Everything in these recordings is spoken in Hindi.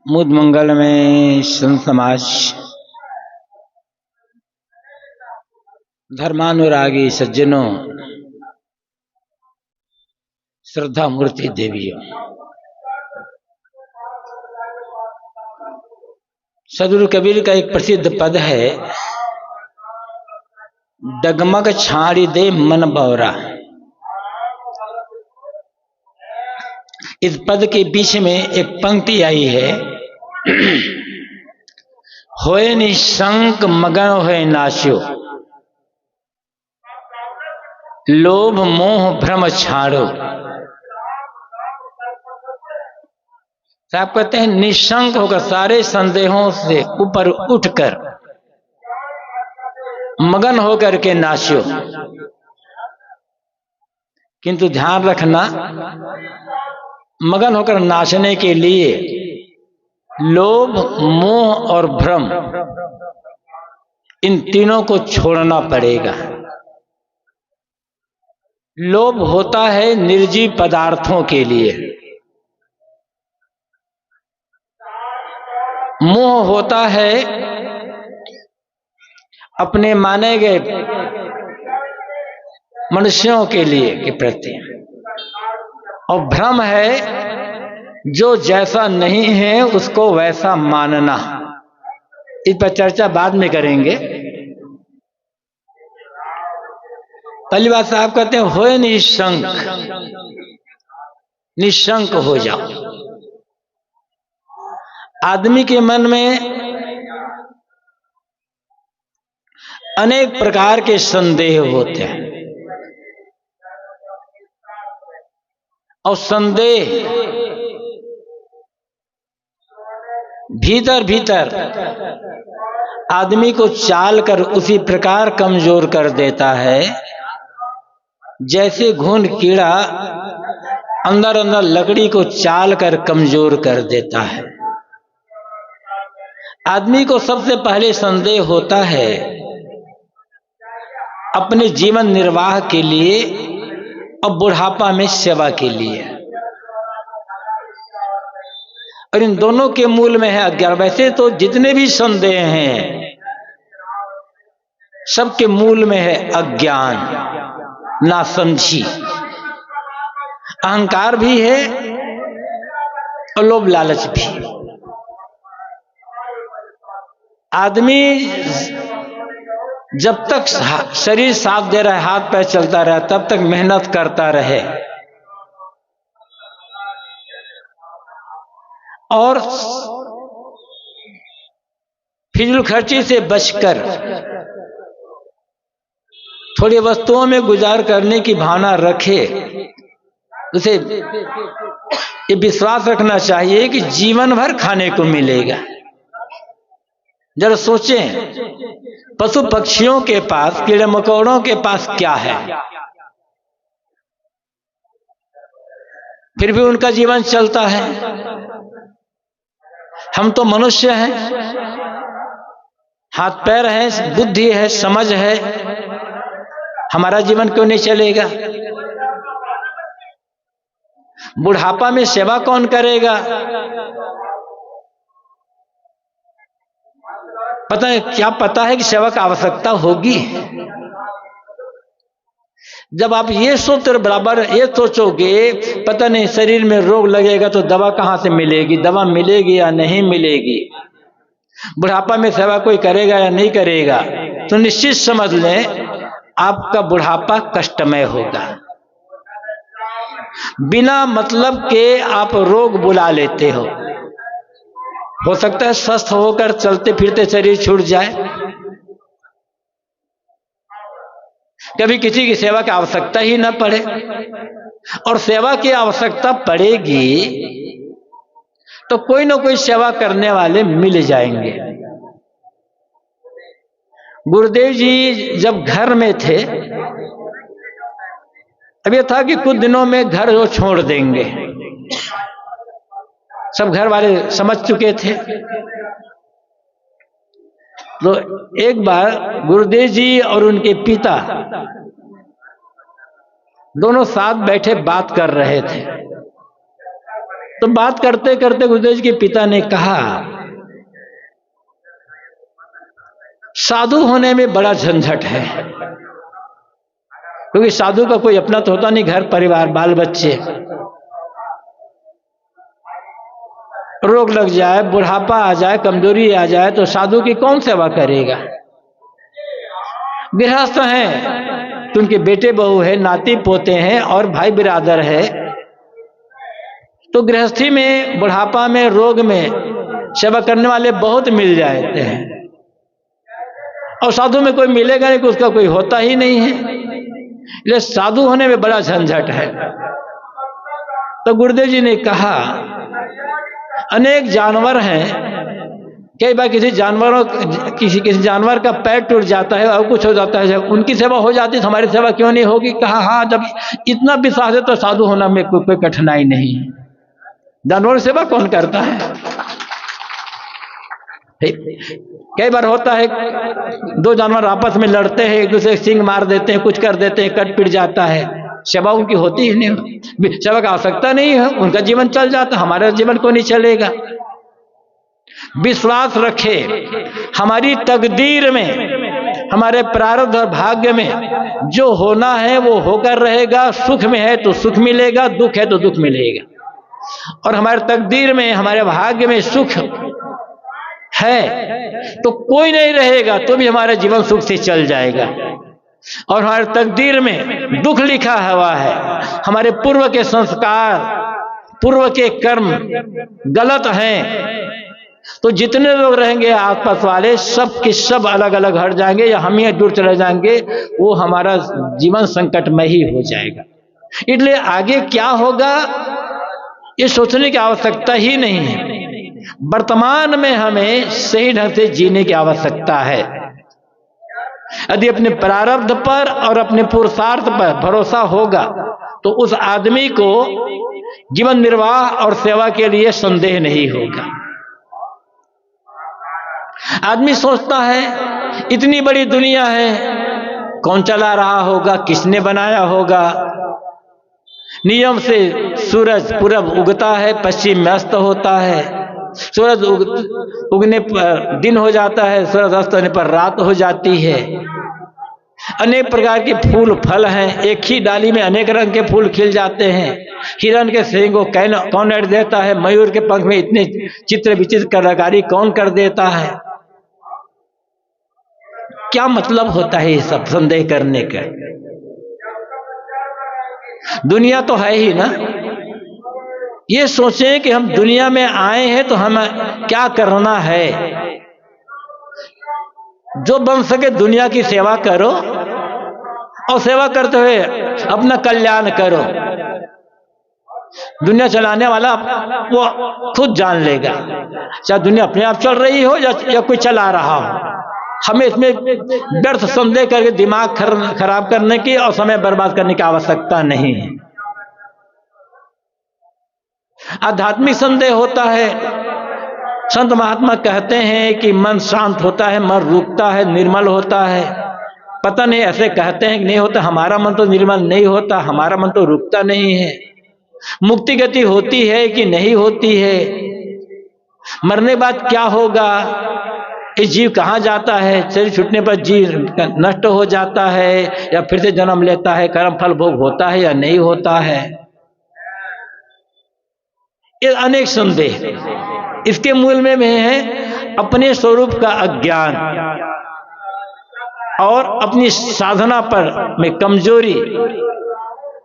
मुद मंगल में संत समाज धर्मानुरागी सज्जनों, श्रद्धा मूर्ति देवियों, सदगुरु कबीर का एक प्रसिद्ध पद है, डगमग छाड़ी दे मन बौरा। इस पद के बीच में एक पंक्ति आई है, होए निशंक मगन होए नाश्यो, लोभ मोह भ्रम छाड़ो। साहब कहते हैं निशंक होकर, सारे संदेहों से ऊपर उठकर, मगन होकर के नाचो। किंतु ध्यान रखना, मगन होकर नाचने के लिए लोभ मोह और भ्रम, इन तीनों को छोड़ना पड़ेगा। लोभ होता है निर्जीव पदार्थों के लिए, मोह होता है अपने माने गए मनुष्यों के लिए के प्रति, और भ्रम है जो जैसा नहीं है उसको वैसा मानना। इस पर चर्चा बाद में करेंगे। पहली बात साहब कहते हैं होए निशंक, निशंक हो जाओ। आदमी के मन में अनेक प्रकार के संदेह होते हैं, और संदेह भीतर भीतर आदमी को चाल कर उसी प्रकार कमजोर कर देता है जैसे घुन कीड़ा अंदर अंदर लकड़ी को चाल कर कमजोर कर देता है। आदमी को सबसे पहले संदेह होता है अपने जीवन निर्वाह के लिए और बुढ़ापा में सेवा के लिए, और इन दोनों के मूल में है अज्ञान। वैसे तो जितने भी संदेह हैं सबके मूल में है अज्ञान, नासमझी, अहंकार भी है और लोभ लालच भी। आदमी जब तक शरीर साथ दे रहा है, हाथ पैर चलता रहा, तब तक मेहनत करता रहे, और फिजूल खर्ची से बचकर थोड़ी वस्तुओं में गुजार करने की भावना रखे। उसे ये विश्वास रखना चाहिए कि जीवन भर खाने को मिलेगा। जरा सोचें, पशु पक्षियों के पास, कीड़े मकोड़ों के पास क्या है, फिर भी उनका जीवन चलता है। हम तो मनुष्य हैं, हाथ पैर हैं, बुद्धि है, समझ है, हमारा जीवन क्यों नहीं चलेगा? बुढ़ापा में सेवा कौन करेगा? पता है क्या? पता है कि सेवा की आवश्यकता होगी। जब आप ये सोच बराबर ये सोचोगे पता नहीं शरीर में रोग लगेगा तो दवा कहां से मिलेगी, दवा मिलेगी या नहीं मिलेगी, बुढ़ापा में सेवा कोई करेगा या नहीं करेगा, तो निश्चित समझ लें आपका बुढ़ापा कष्टमय होगा। बिना मतलब के आप रोग बुला लेते हो सकता है स्वस्थ होकर चलते फिरते शरीर छूट जाए। कभी किसी की सेवा की आवश्यकता ही न पड़े, और सेवा की आवश्यकता पड़ेगी तो कोई ना कोई सेवा करने वाले मिल जाएंगे। गुरुदेव जी जब घर में थे, अब यह था कि कुछ दिनों में घर वो छोड़ देंगे, सब घर वाले समझ चुके थे। तो एक बार गुरुदेव जी और उनके पिता दोनों साथ बैठे बात कर रहे थे। तो बात करते करते गुरुदेव जी के पिता ने कहा, साधु होने में बड़ा झंझट है, क्योंकि साधु का कोई अपना तो होता नहीं, घर परिवार बाल बच्चे, रोग लग जाए, बुढ़ापा आ जाए, कमजोरी आ जाए तो साधु की कौन सेवा करेगा। गृहस्थ हैं तो उनके बेटे बहू है, नाती पोते हैं और भाई बिरादर है, तो गृहस्थी में, बुढ़ापा में, रोग में सेवा करने वाले बहुत मिल जाते हैं, और साधु में कोई मिलेगा नहीं, उसका कोई होता ही नहीं है, इसलिए साधु होने में बड़ा झंझट है। तो गुरुदेव जी ने कहा, अनेक जानवर हैं, कई बार किसी जानवर का पैर टूट जाता है और कुछ हो जाता है, जब उनकी सेवा हो जाती है तो हमारी सेवा क्यों नहीं होगी। कहा, हाँ, जब इतना विश्वास है तो साधु होना में कोई कठिनाई नहीं है। जानवर सेवा कौन करता है। कई बार होता है दो जानवर आपस में लड़ते हैं, एक दूसरे सिंग मार देते हैं, कुछ कर देते हैं, कट पिट जाता है, सेवा उनकी होती ही नहीं, सेवा का आवश्यकता नहीं है, उनका जीवन चल जाता, हमारा जीवन को नहीं चलेगा। विश्वास रखे हमारी तकदीर में, हमारे प्रारब्ध और भाग्य में जो होना है वो होकर रहेगा। सुख में है तो सुख मिलेगा, दुख है तो दुख मिलेगा, और हमारे तकदीर में, हमारे भाग्य में सुख है तो कोई नहीं रहेगा तो भी हमारा जीवन सुख से चल जाएगा, और हमारे तकदीर में दुख लिखा हुआ है, हमारे पूर्व के संस्कार, पूर्व के कर्म गलत हैं, तो जितने लोग रहेंगे आसपास वाले सब के सब अलग अलग हट जाएंगे या हम ही दूर चले जाएंगे, वो हमारा जीवन संकटमय ही हो जाएगा। इसलिए आगे क्या होगा ये सोचने की आवश्यकता ही नहीं है। वर्तमान में हमें सही ढंग से जीने की आवश्यकता है। यदि अपने प्रारब्ध पर और अपने पुरुषार्थ पर भरोसा होगा तो उस आदमी को जीवन निर्वाह और सेवा के लिए संदेह नहीं होगा। आदमी सोचता है इतनी बड़ी दुनिया है, कौन चला रहा होगा, किसने बनाया होगा। नियम से सूरज पूरब उगता है, पश्चिम में अस्त होता है, सूरज उगने पर दिन हो जाता है, सूरज अस्त होने पर रात हो जाती है। अनेक प्रकार के फूल फल हैं, एक ही डाली में अनेक रंग के फूल खिल जाते हैं। हिरण के सींग को कौन ऐड देता है, मयूर के पंख में इतने चित्र विचित्र कलाकारी कौन कर देता है। क्या मतलब होता है ये सब संदेह करने का। दुनिया तो है ही ना। ये सोचें कि हम दुनिया में आए हैं तो हमें क्या करना है। जो बन सके दुनिया की सेवा करो और सेवा करते हुए अपना कल्याण करो। दुनिया चलाने वाला वो खुद जान लेगा, चाहे दुनिया अपने आप चल रही हो या कोई चला रहा हो। हमें इसमें व्यर्थ संदेह करके दिमाग खराब करने की और समय बर्बाद करने की आवश्यकता नहीं है। आध्यात्मिक संदेह होता है। संत महात्मा कहते हैं कि मन शांत होता है, मन रुकता है, निर्मल होता है। पता नहीं ऐसे कहते हैं कि नहीं होता। हमारा मन तो निर्मल नहीं होता, हमारा मन तो रुकता नहीं है। मुक्ति गति होती है कि नहीं होती है। मरने बाद क्या होगा, इस जीव कहाँ जाता है, शरीर छूटने पर जीव नष्ट हो जाता है या फिर से जन्म लेता है, कर्म फल भोग होता है या नहीं होता है। ये अनेक संदेह इसके मूल में है अपने स्वरूप का अज्ञान और अपनी साधना पर में कमजोरी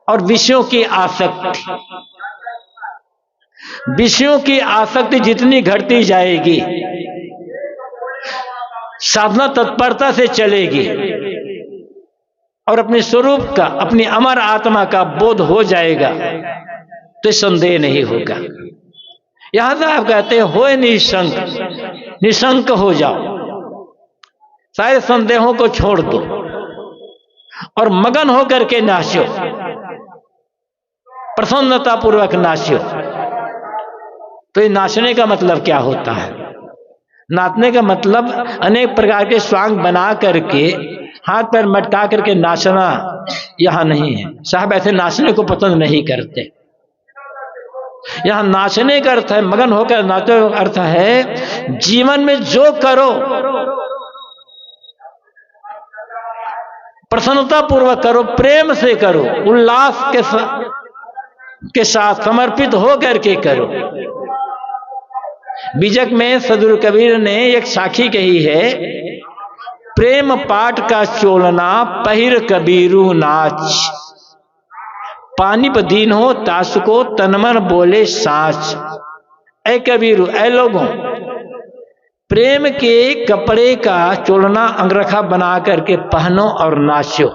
और विषयों की आसक्ति। विषयों की आसक्ति जितनी घटती जाएगी, साधना तत्परता से चलेगी और अपने स्वरूप का, अपनी अमर आत्मा का बोध हो जाएगा तो संदेह नहीं होगा। यहां से आप कहते हैं होए निशंक, निशंक हो जाओ, सारे संदेहों को छोड़ दो और मगन होकर के नाचो, प्रसन्नता पूर्वक नाचो। तो ये नाचने का मतलब क्या होता है? नाचने का मतलब अनेक प्रकार के स्वांग बना करके हाथ पैर मटका करके नाचना यहां नहीं है। साहब ऐसे नाचने को पसंद नहीं करते। यहां नाचने का अर्थ है मगन होकर नाचो का अर्थ है जीवन में जो करो प्रसन्नता पूर्वक करो, प्रेम से करो, उल्लास के साथ समर्पित हो करके करो। बीजक में सदगुरु कबीर ने एक साखी कही है, प्रेम पाट का चोलना पहिर कबीरू नाच, पानी पर दीन हो तास को तनमन बोले साच। ऐ कबीरू, ऐ लोगों, प्रेम के कपड़े का चोलना अंगरखा बना करके पहनो और नाचो।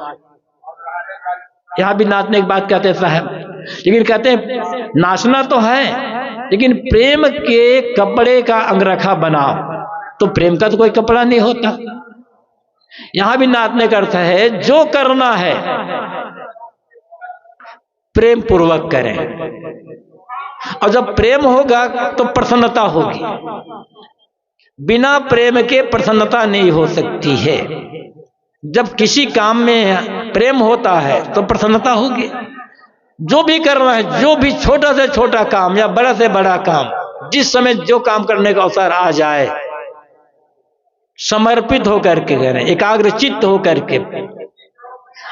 यहां भी नाचने की बात कहते साहब, लेकिन कहते हैं नाचना तो है लेकिन प्रेम के कपड़े का अंगरखा बनाओ, तो प्रेम का तो कोई कपड़ा नहीं होता। यहां भी नाचने का अर्थ है जो करना है प्रेम पूर्वक करें, और जब प्रेम होगा तो प्रसन्नता होगी। बिना प्रेम के प्रसन्नता नहीं हो सकती है। जब किसी काम में प्रेम होता है तो प्रसन्नता होगी। जो भी करना है, जो भी छोटा से छोटा काम या बड़ा से बड़ा काम, जिस समय जो काम करने का अवसर आ जाए समर्पित होकर के करें, एकाग्रचित्त होकर के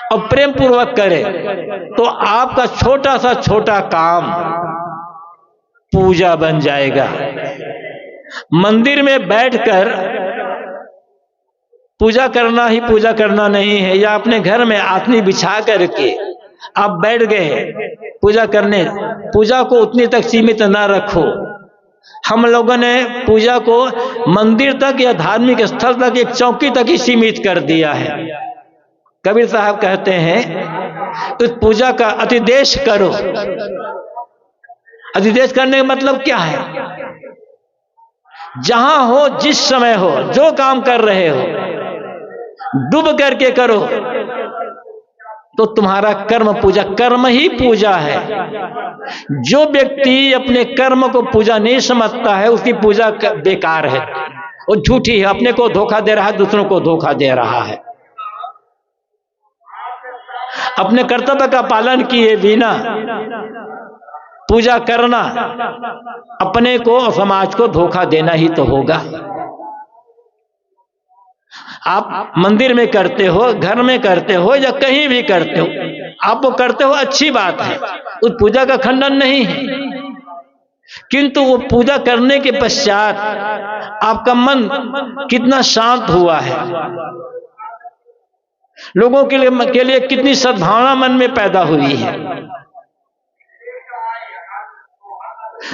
और प्रेम पूर्वक करें, तो आपका छोटा सा छोटा काम पूजा बन जाएगा। मंदिर में बैठकर पूजा करना ही पूजा करना नहीं है, या अपने घर में आसनी बिछा करके आप बैठ गए पूजा करने, पूजा को उतनी तक सीमित ना रखो। हम लोगों ने पूजा को मंदिर तक या धार्मिक स्थल तक एक चौकी तक ही सीमित कर दिया है। कबीर साहब कहते हैं तो पूजा का अतिदेश करो। अतिदेश करने का मतलब क्या है? जहां हो, जिस समय हो, जो काम कर रहे हो डूब करके करो, तो तुम्हारा कर्म पूजा, कर्म ही पूजा है। जो व्यक्ति अपने कर्म को पूजा नहीं समझता है उसकी पूजा बेकार है, वो झूठी है, अपने को धोखा दे रहा है, दूसरों को धोखा दे रहा है। अपने कर्तव्य का पालन किए बिना पूजा करना अपने को और समाज को धोखा देना ही तो होगा। आप मंदिर में करते हो, घर में करते हो या कहीं भी करते हो, आप वो करते हो, अच्छी बात है, उस पूजा का खंडन नहीं है। किंतु वो पूजा करने के पश्चात आपका मन कितना शांत हुआ है, लोगों के लिए कितनी सद्भावना मन में पैदा हुई है,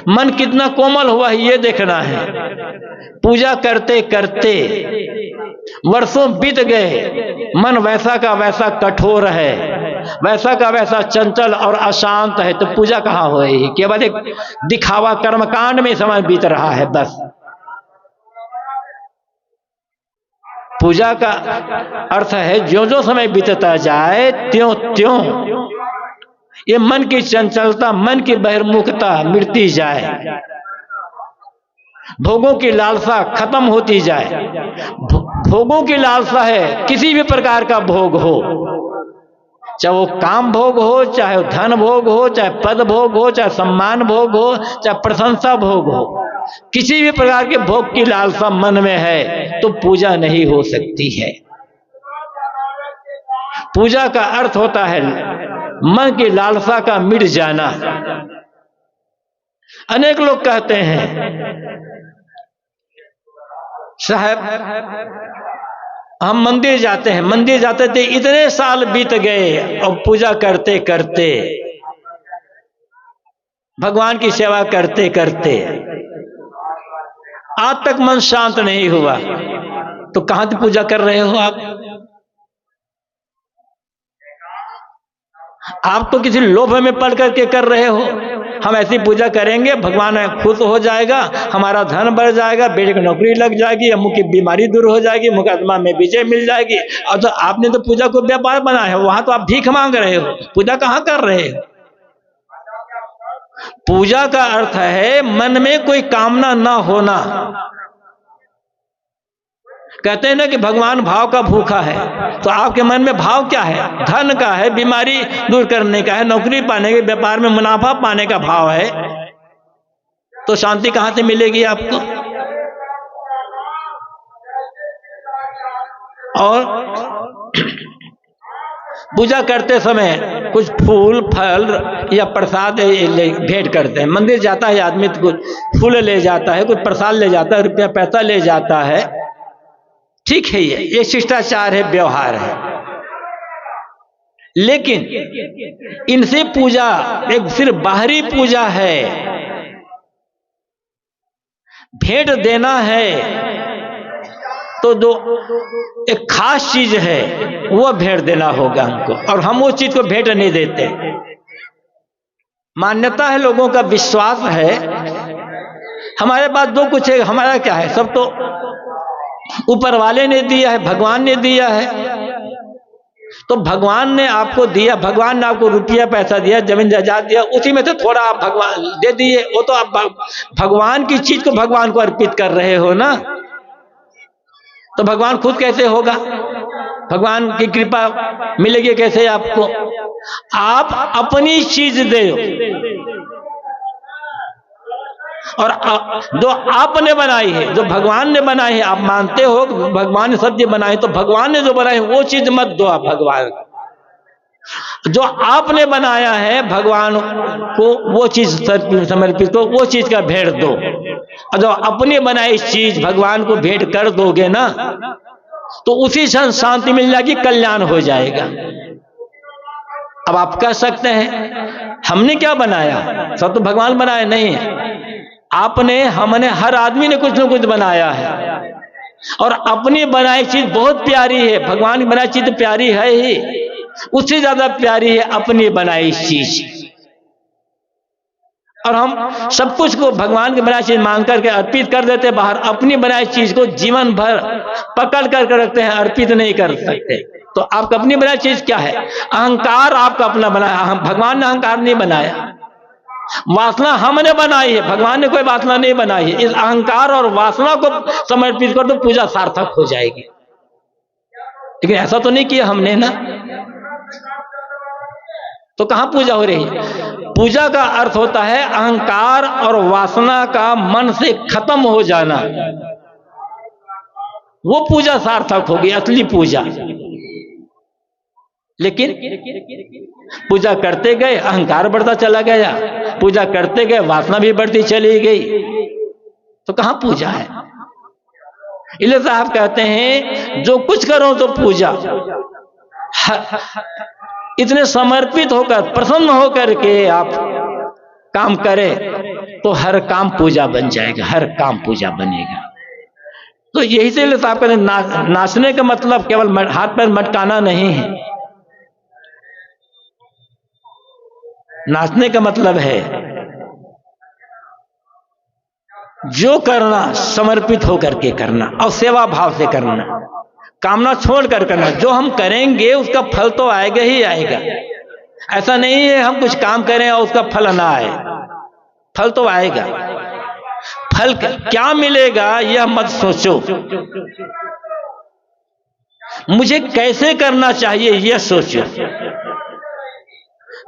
मन कितना कोमल हुआ है, ये देखना है। पूजा करते करते वर्षों बीत गए, मन वैसा का वैसा कठोर है, वैसा का वैसा चंचल और अशांत है, तो पूजा कहां होएगी? केवल एक दिखावा कर्मकांड में समय बीत रहा है बस। पूजा का अर्थ है ज्यों ज्यों समय बीतता जाए त्यों त्यों ये मन की चंचलता, मन की बहिर्मुखता मिटती जाए, भोगों की लालसा खत्म होती जाए। भोगों की लालसा है किसी भी प्रकार का भोग हो, चाहे वो काम भोग हो, चाहे वो धन भोग हो, चाहे पद भोग हो, चाहे सम्मान भोग हो, चाहे प्रशंसा भोग हो, किसी भी प्रकार के भोग की लालसा मन में है तो पूजा नहीं हो सकती है। पूजा का अर्थ होता है मन की लालसा का मिट जाना। अनेक लोग कहते हैं साहब हम मंदिर जाते हैं, मंदिर जाते थे, इतने साल बीत गए और पूजा करते करते, भगवान की सेवा करते करते आज तक मन शांत नहीं हुआ, तो कहां से पूजा कर रहे हो आप तो किसी लोभ में पड़ करके कर रहे हो। हम ऐसी पूजा करेंगे भगवान खुश हो जाएगा, हमारा धन बढ़ जाएगा, बेटे की नौकरी लग जाएगी, अमुक की बीमारी दूर हो जाएगी, मुकदमा में विजय मिल जाएगी। और तो आपने तो पूजा को व्यापार बनाया है, वहां तो आप भीख मांग रहे हो, पूजा कहां कर रहे हो? पूजा का अर्थ है मन में कोई कामना ना होना। कहते हैं ना कि भगवान भाव का भूखा है, तो आपके मन में भाव क्या है? धन का है, बीमारी दूर करने का है, नौकरी पाने के, व्यापार में मुनाफा पाने का भाव है। तो शांति कहां से मिलेगी आपको? और पूजा करते समय कुछ फूल फल या प्रसाद भेंट करते हैं। मंदिर जाता है आदमी तो कुछ फूल ले जाता है, कुछ प्रसाद ले जाता है, रुपया पैसा ले जाता है, ठीक है, ये शिष्टाचार है, व्यवहार है। लेकिन इनसे पूजा एक सिर्फ बाहरी पूजा है, भेंट देना है तो जो एक खास चीज है वो भेंट देना होगा हमको, और हम उस चीज को भेंट नहीं देते। मान्यता है, लोगों का विश्वास है, हमारे पास जो कुछ है हमारा क्या है, सब तो ऊपर वाले ने दिया है, भगवान ने दिया है। तो भगवान ने आपको दिया, भगवान ने आपको रुपया पैसा दिया, जमीन जायदाद दिया, उसी में से थोड़ा आप भगवान दे दिए, वो तो आप भगवान की चीज को भगवान को अर्पित कर रहे हो ना। तो भगवान खुद कैसे होगा? भगवान की कृपा मिलेगी कैसे आपको? आप अपनी चीज दे, और जो आपने बनाई है, जो भगवान ने बनाई है, आप मानते हो भगवान ने सब चीज बनाई, तो भगवान ने जो बनाई वो चीज मत दो आप भगवान को। जो आपने बनाया है भगवान को वो चीज समर्पित हो, वो चीज का भेंट दो। और जो अपनी बनाई चीज भगवान को भेंट कर दोगे ना, तो उसी क्षण शांति मिल जाएगी, कल्याण हो जाएगा। अब आप कह सकते हैं हमने क्या बनाया, सब तो भगवान बनाया नहीं है। आपने, हमने, हर आदमी ने कुछ न कुछ बनाया है, और अपनी बनाई चीज बहुत प्यारी है। भगवान की बनाई चीज प्यारी है ही, उससे ज्यादा प्यारी है अपनी बनाई चीज। और हम सब कुछ को भगवान की बनाई चीज मान करके अर्पित कर देते बाहर, अपनी बनाई चीज को जीवन भर पकड़ करके रखते हैं, अर्पित नहीं कर सकते। तो आपका अपनी बनाई चीज क्या है? अहंकार आपका अपना बनाया, भगवान ने अहंकार नहीं बनाया। वासना हमने बनाई है, भगवान ने कोई वासना नहीं बनाई है। इस अहंकार और वासना को समर्पित कर तो पूजा सार्थक हो जाएगी। लेकिन ऐसा तो नहीं किया हमने ना, तो कहां पूजा हो रही है? पूजा का अर्थ होता है अहंकार और वासना का मन से खत्म हो जाना, वो पूजा सार्थक होगी, असली पूजा। लेकिन पूजा करते गए अहंकार बढ़ता चला गया, पूजा करते गए वासना भी बढ़ती चली गई, तो कहां पूजा है? इसलिए साहब कहते हैं जो कुछ करो तो पूजा, इतने समर्पित होकर, प्रसन्न होकर के आप काम करें तो हर काम पूजा बन जाएगा, हर काम पूजा बनेगा। तो यही से साहब कहते हैं नाचने का मतलब केवल हाथ पैर मटकाना नहीं है। नाचने का मतलब है जो करना समर्पित होकर के करना और सेवा भाव से करना, कामना छोड़ कर करना। जो हम करेंगे उसका फल तो आएगा ही आएगा। ऐसा नहीं है हम कुछ काम करें और उसका फल ना आए, फल तो आएगा। फल क्या मिलेगा यह मत सोचो, मुझे कैसे करना चाहिए यह सोचो।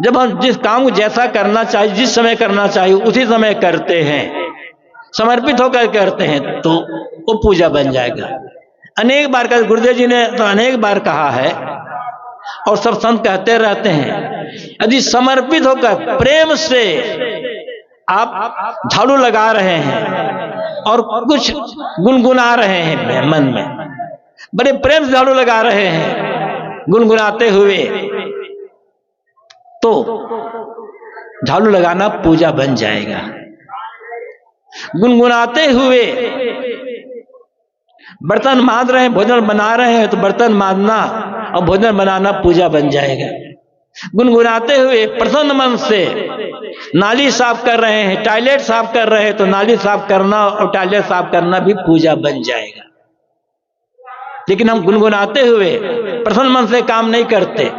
जब हम जिस काम को जैसा करना चाहिए, जिस समय करना चाहिए उसी समय करते हैं, समर्पित होकर करते हैं, तो वो पूजा बन जाएगा। अनेक बार का गुरुदेव जी ने तो अनेक बार कहा है और सब संत कहते रहते हैं, यदि समर्पित होकर प्रेम से आप झाड़ू लगा रहे हैं और कुछ गुनगुना रहे हैं मन में, बड़े प्रेम से झाड़ू लगा रहे हैं गुनगुनाते हुए, तो झाड़ू लगाना पूजा बन जाएगा। गुनगुनाते हुए बर्तन मांज रहे हैं, भोजन बना रहे हैं, तो बर्तन मांजना और भोजन बनाना पूजा बन जाएगा। गुनगुनाते हुए प्रसन्न मन से नाली साफ कर रहे हैं, टॉयलेट साफ कर रहे हैं, तो नाली साफ करना और टॉयलेट साफ करना भी पूजा बन जाएगा। लेकिन हम गुनगुनाते हुए प्रसन्न मन से काम नहीं करते।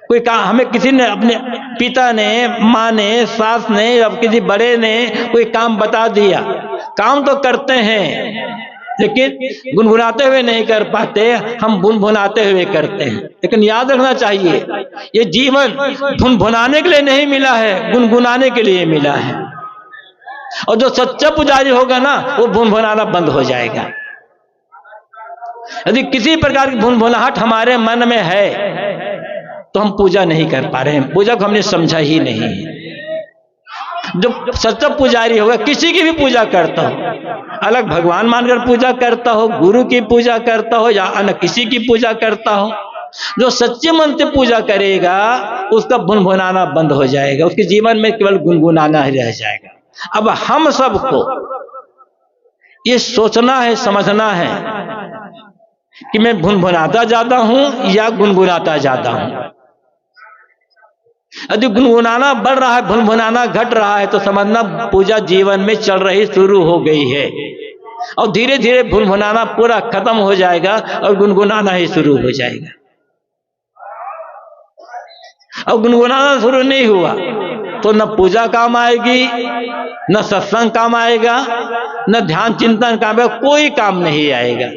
कोई काम हमें किसी ने, अपने पिता ने, माँ ने, सास ने, अब किसी बड़े ने कोई काम बता दिया, काम तो करते हैं लेकिन गुनगुनाते हुए नहीं कर पाते, हम भुनभुनाते हुए करते हैं। लेकिन याद रखना चाहिए ये जीवन भुनभुनाने के लिए नहीं मिला है, गुनगुनाने के लिए मिला है। और जो सच्चा पुजारी होगा ना, वो भून भुनाना बंद हो जाएगा। यदि किसी प्रकार की भून भुनाहट हमारे मन में है तो हम पूजा नहीं कर पा रहे हैं, पूजा को हमने समझा ही नहीं है। जो सच्चा पुजारी होगा, किसी की भी पूजा करता हो, अलग भगवान मानकर पूजा करता हो, गुरु की पूजा करता हो या अन्य किसी की पूजा करता हो, जो सच्चे मन से पूजा करेगा उसका भुनभुनाना बंद हो जाएगा, उसके जीवन में केवल गुनगुनाना ही रह जाएगा। अब हम सबको ये सोचना है, समझना है कि मैं भुनभुनाता ज्यादा हूं या गुनगुनाता ज्यादा हूं। यदि गुनगुनाना बढ़ रहा है, भुनभुनाना घट रहा है, तो समझना पूजा जीवन में चल रही शुरू हो गई है, और धीरे धीरे भुनभुनाना पूरा खत्म हो जाएगा और गुनगुनाना ही शुरू हो जाएगा। और गुनगुनाना शुरू नहीं हुआ तो न पूजा काम आएगी, न सत्संग काम आएगा, न ध्यान चिंतन काम आएगा, कोई काम नहीं आएगा।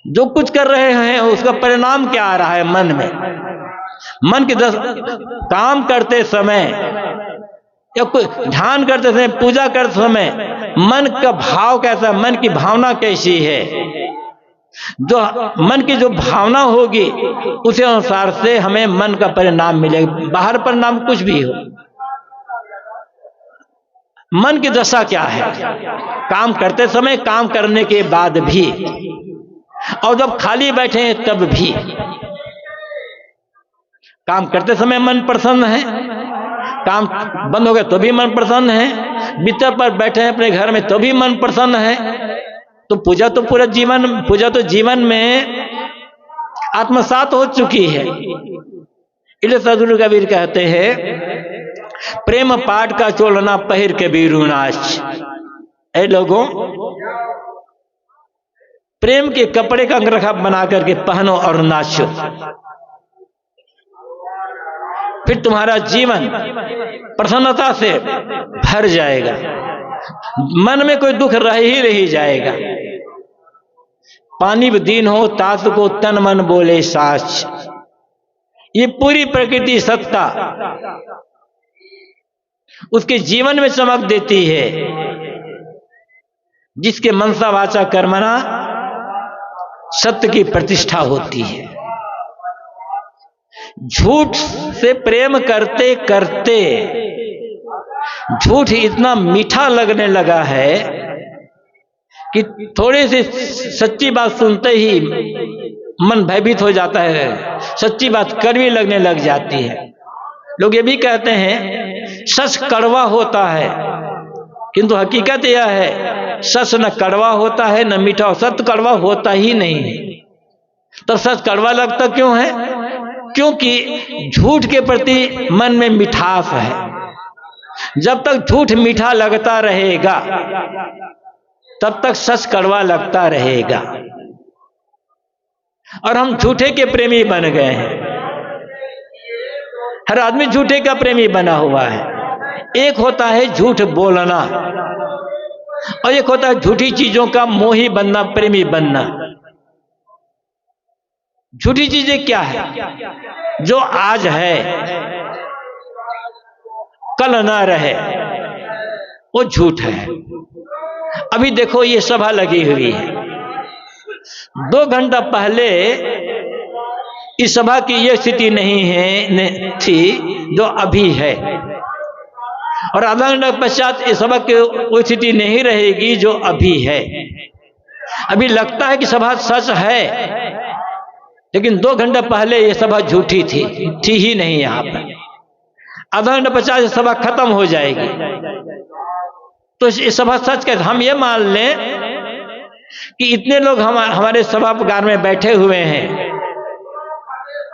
जो कुछ कर रहे हैं उसका परिणाम क्या आ रहा है मन में? मन के काम करते समय या कोई ध्यान करते समय, पूजा करते समय मन का भाव कैसा, मन की भावना कैसी है? जो मन की जो भावना होगी उसी अनुसार से हमें मन का परिणाम मिलेगा। बाहर परिणाम कुछ भी हो, मन की दशा क्या है काम करते समय, काम करने के बाद भी, और जब खाली बैठे हैं तब भी। काम करते समय मन प्रसन्न है, काम बंद हो गया तो भी मन प्रसन्न है, बिस्तर पर बैठे हैं अपने घर में तो भी मन प्रसन्न है। तो पूजा तो पूरा जीवन, पूजा तो जीवन में आत्मसात हो चुकी है। इसलिए सदगुरु कबीर कहते हैं, प्रेम पाठ का चोलना पहिर के बीरू नाच। ऐ लोगों, प्रेम के कपड़े का अंगरखा बना करके पहनो और नाचो, फिर तुम्हारा जीवन प्रसन्नता से भर जाएगा, मन में कोई दुख रह ही नहीं जाएगा। पानी दीन हो तात को तन मन बोले साच। ये पूरी प्रकृति सत्ता उसके जीवन में चमक देती है, जिसके मनसा वाचा कर्मणा सत्य की प्रतिष्ठा होती है। झूठ से प्रेम करते करते झूठ इतना मीठा लगने लगा है कि थोड़ी सी सच्ची बात सुनते ही मन भयभीत हो जाता है, सच्ची बात कड़वी लगने लग जाती है। लोग ये भी कहते हैं सच कड़वा होता है, किंतु हकीकत यह है सच न कड़वा होता है न मीठा। सत्य कड़वा होता ही नहीं है, तो सच कड़वा लगता क्यों है? क्योंकि झूठ के प्रति मन में मिठास है। जब तक झूठ मीठा लगता रहेगा तब तक सच कड़वा लगता रहेगा, और हम झूठे के प्रेमी बन गए हैं। हर आदमी झूठे का प्रेमी बना हुआ है। एक होता है झूठ बोलना और एक होता है झूठी चीजों का मोही बनना, प्रेमी बनना। झूठी चीजें क्या है? जो आज है कल ना रहे, वो झूठ है। अभी देखो ये सभा लगी हुई है, 2 घंटा पहले इस सभा की ये स्थिति नहीं थी जो अभी है, और आधा घंटा पश्चात इस सभा की वो स्थिति नहीं रहेगी जो अभी है। अभी लगता है कि सभा सच है, लेकिन 2 घंटा पहले ये सभा झूठी थी ही नहीं। यहां पर आधा घंटा पश्चात सभा खत्म हो जाएगी। तो इस सभा सच कैसे? हम ये मान लें कि इतने लोग हमारे सभागार में बैठे हुए हैं,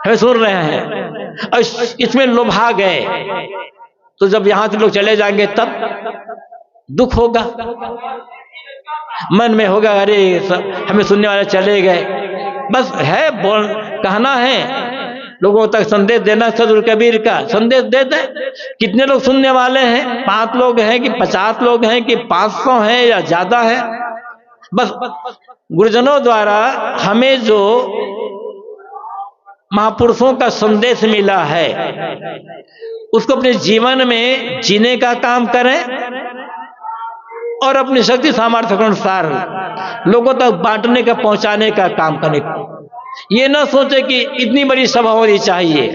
हमें सुन रहे हैं, और इसमें लोभा गए, तो जब यहां से लोग चले जाएंगे तब दुख होगा, मन में होगा अरे हमें सुनने वाले चले गए। बस है कहना है, लोगों तक संदेश देना, सदगुरु कबीर का संदेश दे दे। कितने लोग सुनने वाले हैं? 5 लोग हैं कि 50 लोग हैं कि 500 हैं या ज्यादा है? बस गुरुजनों द्वारा हमें जो महापुरुषों का संदेश मिला है उसको अपने जीवन में जीने का काम करें, और अपनी शक्ति सामर्थ्य के अनुसार लोगों तक बांटने का, पहुंचाने का काम करने का। ये ना सोचे कि इतनी बड़ी सभा होनी चाहिए।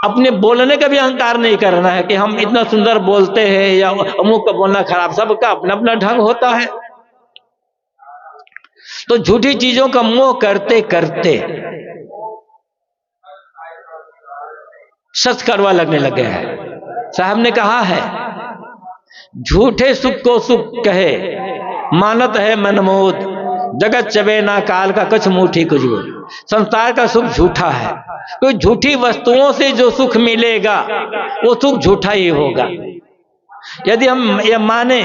अपने बोलने का भी अहंकार नहीं करना है कि हम इतना सुंदर बोलते हैं या अमुक का बोलना खराब। सबका अपना अपना ढंग होता है। तो झूठी चीजों का मोह करते करते सच कड़वा लगने लगे हैं। साहब ने कहा है, झूठे सुख को सुख कहे, मानत है मनमोद, जगत चबे ना काल का कछ मुठी कुछ। संसार का सुख झूठा है। तो झूठी वस्तुओं से जो सुख मिलेगा वो सुख झूठा ही होगा। यदि हम ये माने,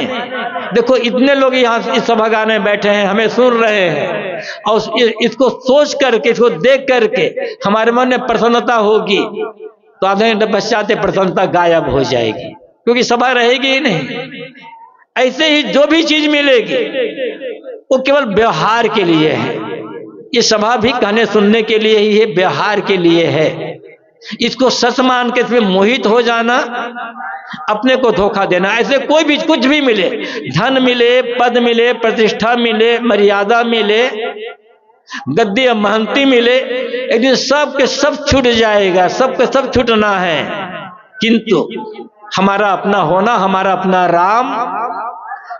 देखो इतने लोग यहाँ इस सभागार में बैठे हैं, हमें सुन रहे हैं, और इसको सोच करके, इसको देख करके हमारे मन में प्रसन्नता होगी, तो आधे घंटे पश्चात प्रसन्नता गायब हो जाएगी, क्योंकि सभा रहेगी ही नहीं। ऐसे ही जो भी चीज मिलेगी वो केवल व्यवहार के लिए है। ये सभा भी कहने सुनने के लिए ही है, व्यवहार के लिए है। इसको सच मान के इसमें मोहित हो जाना, अपने को धोखा देना। ऐसे कोई भी कुछ भी मिले, धन मिले, पद मिले, प्रतिष्ठा मिले, मर्यादा मिले, गद्दी और महंती मिले, एक दिन सब के सब छूट जाएगा, सबके सब छूटना है। किंतु हमारा अपना होना, हमारा अपना राम,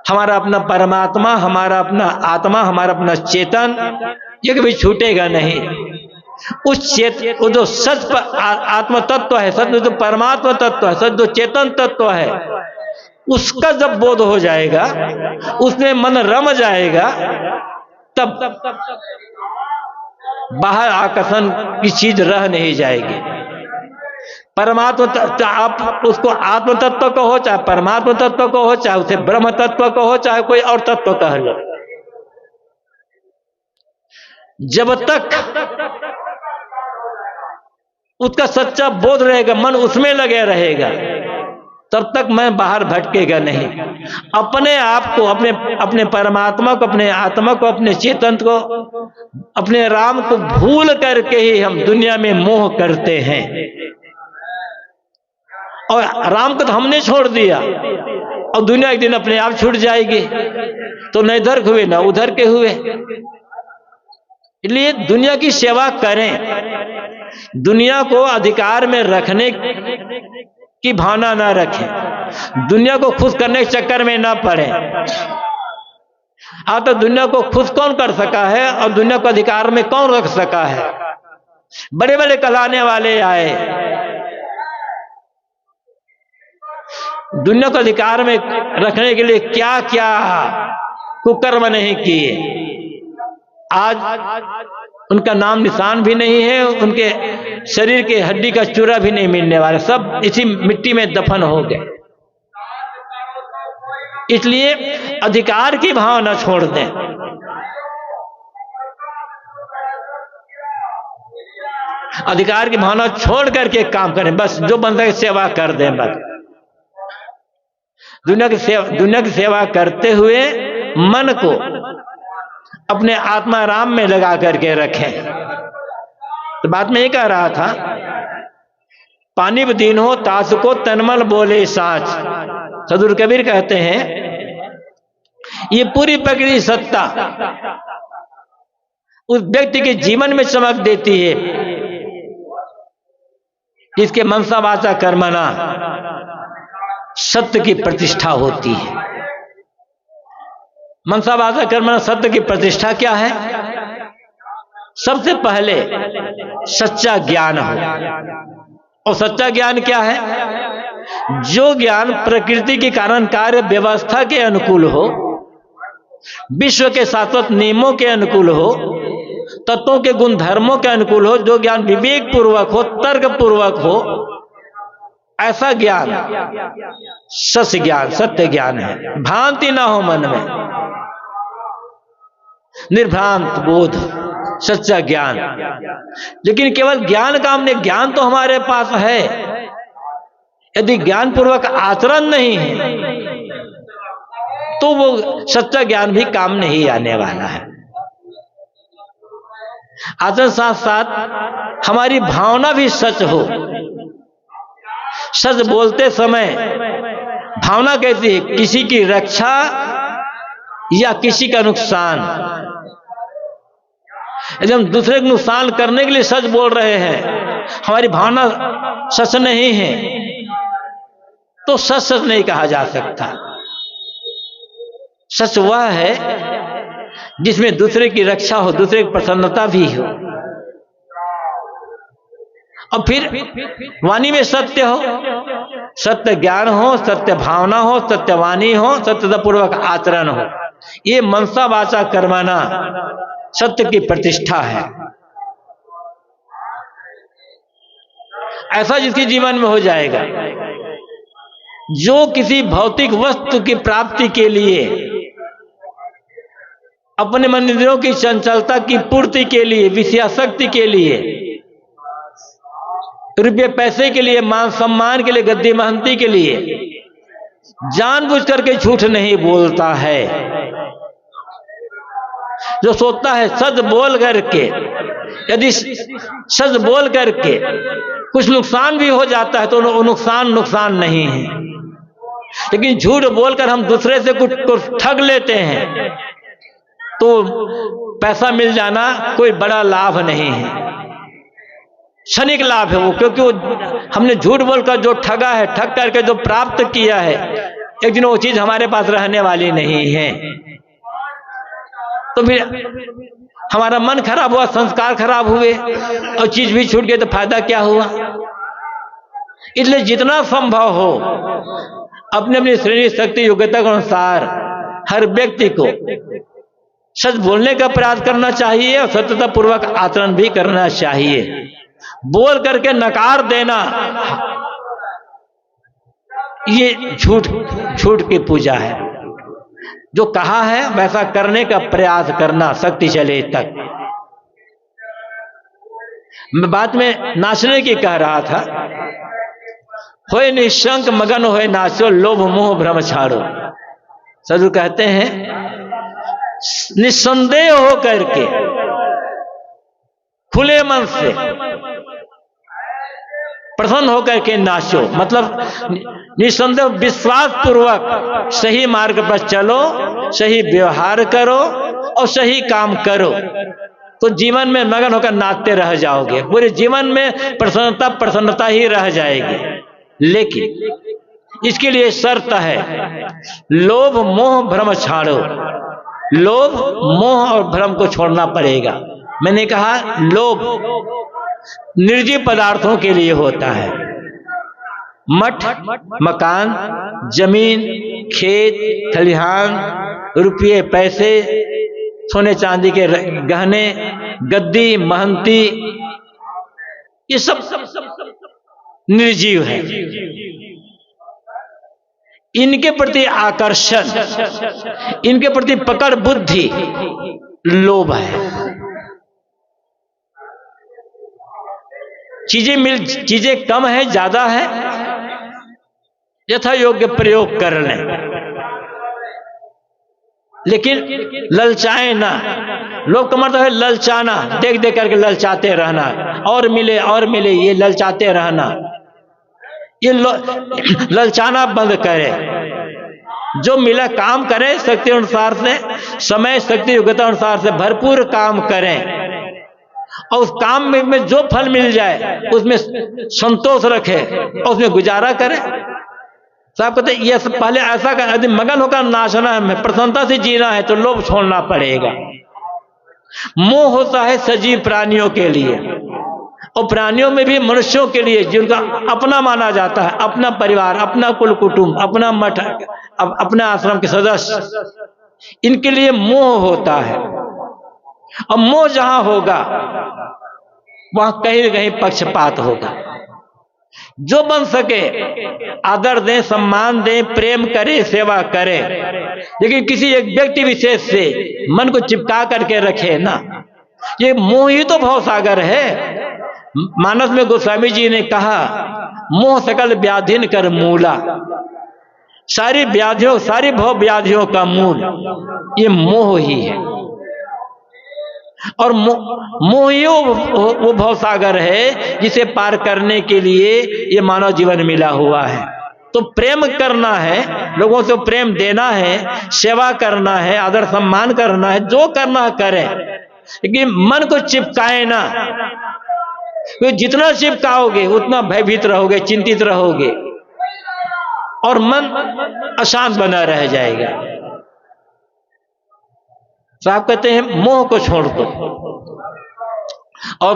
हमारा अपना परमात्मा, हमारा अपना आत्मा, हमारा अपना चेतन, ये कभी छूटेगा नहीं। उस वो जो सच आत्म तत्व है, सच जो परमात्मा तत्व है, सच जो चेतन तत्व है, उसका जब बोध हो जाएगा, उसमें मन रम जाएगा, तब बाहर आकर्षण की चीज रह नहीं जाएगी। परमात्मा, आप उसको आत्म तत्व कहो, चाहे परमात्मा तत्व कहो, चाहे उसे ब्रह्म तत्व कहो, चाहे कोई और तत्व कह लो, जब तक उसका सच्चा बोध रहेगा, मन उसमें लगे रहेगा, तब तक मैं बाहर भटकेगा नहीं। अपने आप को, अपने परमात्मा को, अपने आत्मा को, अपने चेतन को, अपने राम को भूल करके ही हम दुनिया में मोह करते हैं। और राम को तो हमने छोड़ दिया, और दुनिया एक दिन अपने आप छूट जाएगी। तो न इधर हुए न उधर के हुए। इसलिए दुनिया की सेवा करें, दुनिया को अधिकार में रखने की भावना ना रखें, दुनिया को खुश करने के चक्कर में ना पड़े। तो दुनिया को खुश कौन कर सका है और दुनिया को अधिकार में कौन रख सका है? बड़े बड़े कहलाने वाले आए, दुनिया को अधिकार में रखने के लिए क्या क्या कुकर्म नहीं किए। आज उनका नाम निशान भी नहीं है, उनके शरीर के हड्डी का चूरा भी नहीं मिलने वाला, सब इसी मिट्टी में दफन हो गए। इसलिए अधिकार की भावना छोड़ दें। अधिकार की भावना छोड़ करके काम करें, बस जो बंदा की सेवा कर दें। बस दुनिया की सेवा करते हुए मन को अपने आत्मा राम में लगा करके रखें। तो बात में ये कह रहा था, पानी दीन हो तास को तनमल बोले साच। सदुर कबीर कहते हैं, ये पूरी प्रकृति सत्ता उस व्यक्ति के जीवन में चमक देती है जिसके मनसा वाचा कर्मणा सत्य की प्रतिष्ठा होती है। मनसा वाचा कर्मणा सत्य की प्रतिष्ठा क्या है? सबसे पहले सच्चा ज्ञान हो। और सच्चा ज्ञान क्या है? जो ज्ञान प्रकृति के कारण कार्य व्यवस्था के अनुकूल हो, विश्व के शाश्वत नियमों के अनुकूल हो, तत्वों के गुण धर्मों के अनुकूल हो, जो ज्ञान विवेक पूर्वक हो, तर्क पूर्वक हो, ऐसा ज्ञान सत्य ज्ञान, सत्य ज्ञान है। भ्रांति ना हो मन में, निर्भ्रांत बोध, सच्चा ज्ञान। लेकिन केवल ज्ञान काम नहीं, ज्ञान तो हमारे पास है, यदि ज्ञान पूर्वक आचरण नहीं है तो वो सच्चा ज्ञान भी काम नहीं आने वाला है। आचरण साथ साथ हमारी भावना भी सच हो। सच बोलते समय भावना कैसी है? किसी की रक्षा या किसी का नुकसान। यदि हम दूसरे को नुकसान करने के लिए सच बोल रहे हैं, हमारी भावना सच नहीं है, तो सच सच नहीं कहा जा सकता। सच वह है जिसमें दूसरे की रक्षा हो, दूसरे की प्रसन्नता भी हो, और फिर वाणी में सत्य हो, सत्य ज्ञान हो, सत्य भावना हो, सत्यवाणी हो, सत्यतापूर्वक आचरण हो। ये मनसा वाचा कर्मणा सत्य की प्रतिष्ठा है। ऐसा जिसके जीवन में हो जाएगा, जो किसी भौतिक वस्तु की प्राप्ति के लिए, अपने मन इंद्रियों की चंचलता की पूर्ति के लिए, विषयासक्ति के लिए, रुपये पैसे के लिए, मान सम्मान के लिए, गद्दी महंती के लिए जानबूझ करके झूठ नहीं बोलता है। जो सोचता है सच बोल करके, यदि सच बोल करके कुछ नुकसान भी हो जाता है तो वो नुकसान नहीं है। लेकिन झूठ बोलकर हम दूसरे से कुछ ठग लेते हैं तो पैसा मिल जाना कोई बड़ा लाभ नहीं है, क्षणिक लाभ है वो, क्योंकि वो हमने झूठ बोलकर जो ठगा है, ठग करके जो प्राप्त किया है, एक दिन वो चीज हमारे पास रहने वाली नहीं है। तो फिर हमारा मन खराब हुआ, संस्कार खराब हुए और चीज भी छूट गई तो फायदा क्या हुआ। इसलिए जितना संभव हो अपने अपनी श्रेणी शक्ति योग्यता के अनुसार हर व्यक्ति को सच बोलने का प्रयास करना चाहिए और सत्यता पूर्वक आचरण भी करना चाहिए। बोल करके नकार देना ये झूठ की पूजा है। जो कहा है वैसा करने का प्रयास करना, शक्ति चले तक। मैं बात में नाचने की कह रहा था, होए निशंक मगन होए नाचो, लोभ मोह भ्रम छाड़ो। सदगुरु कहते हैं निस्संदेह हो करके, खुले मन से, प्रसन्न होकर के नाचो। मतलब निस्संदेह विश्वास पूर्वक सही मार्ग पर चलो, सही व्यवहार करो और सही काम करो, तो जीवन में मगन होकर नाचते रह जाओगे। पूरे जीवन में प्रसन्नता ही रह जाएगी। लेकिन इसके लिए शर्त है, लोभ मोह भ्रम छाड़ो। लोभ मोह और भ्रम को छोड़ना पड़ेगा। मैंने कहा लोभ निर्जीव पदार्थों के लिए होता है। मठ, मकान, जमीन, खेत, खलिहान, रुपये, पैसे, सोने चांदी के गहने, गद्दी महंती, ये सब निर्जीव है। इनके प्रति आकर्षण, इनके प्रति पकड़ बुद्धि लोभ है। चीजें कम है, ज्यादा है, यथा योग्य प्रयोग कर लें, लेकिन ललचाए ना। लोग का मतलब है ललचाना, देख देख करके ललचाते रहना, और मिले ये ललचाते रहना। ये ललचाना बंद करे। जो मिला काम करें, शक्ति अनुसार से, समय शक्ति योग्यता अनुसार से भरपूर काम करें, और उस काम में जो फल मिल जाए उसमें संतोष रखे और उसमें गुजारा करें। साहब कहते ये पहले ऐसा कर, यदि मगन होकर नाचना है, हमें प्रसन्नता से जीना है, तो लोभ छोड़ना पड़ेगा। मोह होता है सजीव प्राणियों के लिए, और प्राणियों में भी मनुष्यों के लिए, जिनका अपना माना जाता है, अपना परिवार, अपना कुल कुटुंब, अपना मठ, अपने आश्रम के सदस्य, इनके लिए मोह होता है। और मोह जहां होगा वहां कहीं न कहीं पक्षपात होगा। जो बन सके आदर दें, सम्मान दें, प्रेम करें, सेवा करें, लेकिन किसी एक व्यक्ति विशेष से मन को चिपका करके रखे ना। ये मोह ही तो भवसागर है। मानस में गोस्वामी जी ने कहा, मोह सकल व्याधिन कर मूला। सारी व्याधियों, सारी भव व्याधियों का मूल ये मोह ही है। और मोह ही वो भवसागर है जिसे पार करने के लिए ये मानव जीवन मिला हुआ है। तो प्रेम करना है, लोगों से प्रेम देना है, सेवा करना है, आदर सम्मान करना है, जो करना है करें, लेकिन मन को चिपकाए ना। क्योंकि जितना चिपकाओगे उतना भयभीत रहोगे, चिंतित रहोगे और मन अशांत बना रह जाएगा। साहब कहते हैं मोह को छोड़ दो और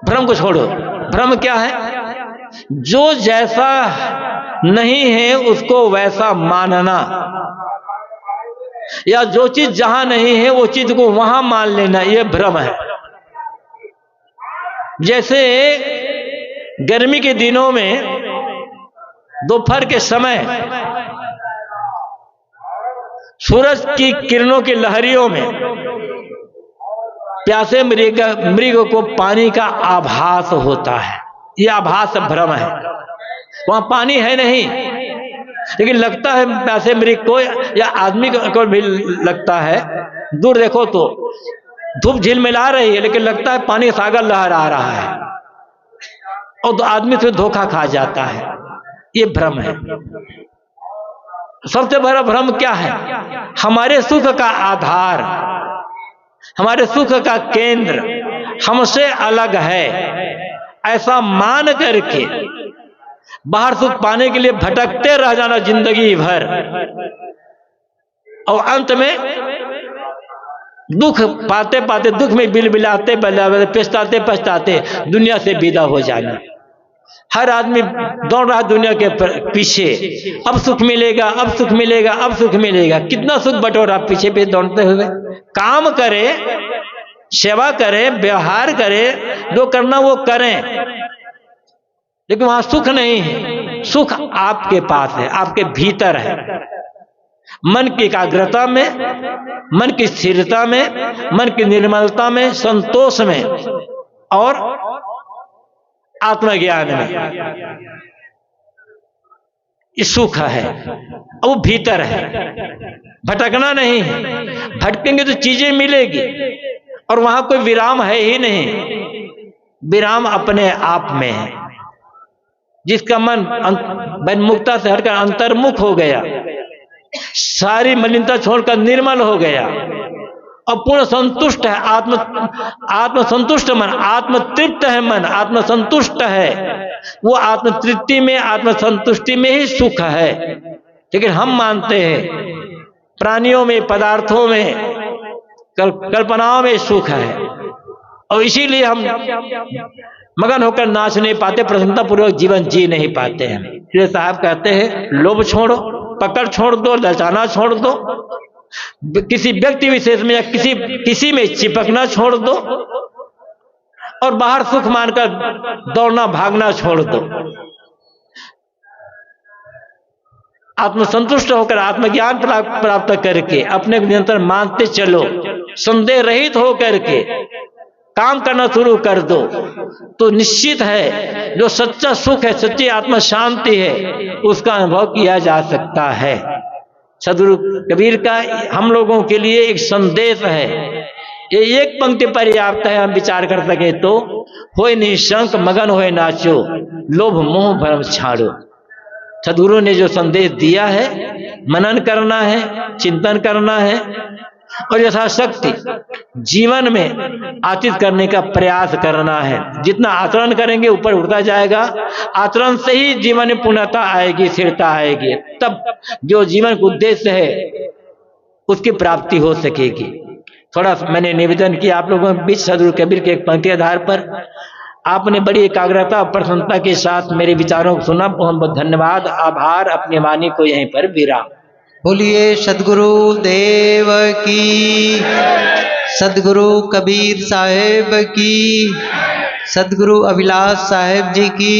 भ्रम को छोड़ो। भ्रम क्या है? जो जैसा नहीं है उसको वैसा मानना, या जो चीज जहां नहीं है वो चीज को वहां मान लेना, यह भ्रम है। जैसे गर्मी के दिनों में दोपहर के समय सूरज की किरणों की लहरियों में प्यासे मृग को पानी का आभास होता है। यह आभास भ्रम है। वहां पानी है नहीं, लेकिन लगता है प्यासे मृग को या आदमी को भी लगता है। दूर देखो तो धूप झिलमिला रही है, लेकिन लगता है पानी सागर लहरा रहा है, और तो आदमी से धोखा खा जाता है। ये भ्रम है। सबसे बड़ा भ्रम क्या है? हमारे सुख का आधार, हमारे सुख का केंद्र हमसे अलग है, ऐसा मान करके बाहर सुख पाने के लिए भटकते रह जाना जिंदगी भर, और अंत में दुख पाते पाते, दुख में बिलबिलाते पछताते पछताते दुनिया से विदा हो जाना। हर आदमी दौड़ रहा दुनिया के पीछे, अब सुख मिलेगा, अब सुख मिलेगा, अब सुख मिलेगा। कितना सुख बटोरा पीछे पीछे दौड़ते हुए। काम करे, सेवा करे, व्यवहार करे, जो करना वो करें, लेकिन वहां सुख नहीं है। सुख आपके पास है, आपके भीतर है। मन की एकाग्रता में, मन की स्थिरता में, मन की निर्मलता में, संतोष में और आत्मज्ञान में ये सुख है, वो भीतर है। भटकना नहीं है। भटकेंगे तो चीजें मिलेगी, और वहां कोई विराम है ही नहीं। विराम अपने आप में है। जिसका मन बहिर्मुखता से हटकर अंतर्मुख हो गया, सारी मलिनता छोड़कर निर्मल हो गया और पूर्ण संतुष्ट है, आत्म संतुष्ट मन, आत्म तृप्त है मन, आत्म संतुष्ट है, वो आत्म तृप्ति में, आत्म संतुष्टि में ही सुख है। लेकिन हम मानते हैं प्राणियों में, पदार्थों में, कल्पनाओं में सुख है, और इसीलिए हम मगन होकर नाच नहीं पाते, प्रसन्नता पूर्वक जीवन जी नहीं पाते हैं। इसलिए साहब कहते हैं लोभ छोड़ो, पकड़ छोड़ दो, ललचाना छोड़ दो, किसी व्यक्ति विशेष में या किसी में चिपकना छोड़ दो, और बाहर सुख मानकर दौड़ना भागना छोड़ दो। आत्मसंतुष्ट होकर, आत्मज्ञान प्राप्त करके अपने को निरंतर मानते चलो, संदेह रहित होकर के काम करना शुरू कर दो, तो निश्चित है जो सच्चा सुख है, सच्ची आत्म शांति है, उसका अनुभव किया जा सकता है। सदगुरु कबीर का हम लोगों के लिए एक संदेश है। ये एक पंक्ति पर्याप्त है, हम विचार कर सके तो। होए निशंक मगन होए नाचो, लोभ मोह भ्रम छाड़ो। सदगुरु ने जो संदेश दिया है, मनन करना है, चिंतन करना है, और यथाशक्ति जीवन में आतीत करने का प्रयास करना है। जितना आचरण करेंगे ऊपर उठता जाएगा। आचरण से ही जीवन में पूर्णता आएगी, स्थिरता आएगी, तब जो जीवन का उद्देश्य है उसकी प्राप्ति हो सकेगी। थोड़ा मैंने निवेदन किया आप लोगों के बीच सदगुरु कबीर के एक पंक्ति आधार पर। आपने बड़ी एकाग्रता और प्रसन्नता के साथ मेरे विचारों को सुना, बहुत बहुत धन्यवाद, आभार। अपनी वाणी को यहीं पर विराम। बोलिए सदगुरु देव की, सदगुरु कबीर साहेब की, सदगुरु अभिलाष साहेब जी की।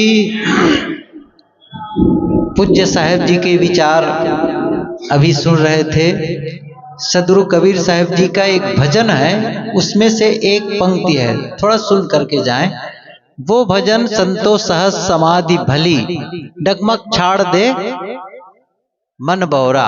पूज्य साहेब जी के विचार अभी सुन रहे थे। सदगुरु कबीर साहेब जी का एक भजन है, उसमें से एक पंक्ति है, थोड़ा सुन करके जाएं। वो भजन संतो सहज समाधि भली, डगमग छाड़ दे मन बौरा।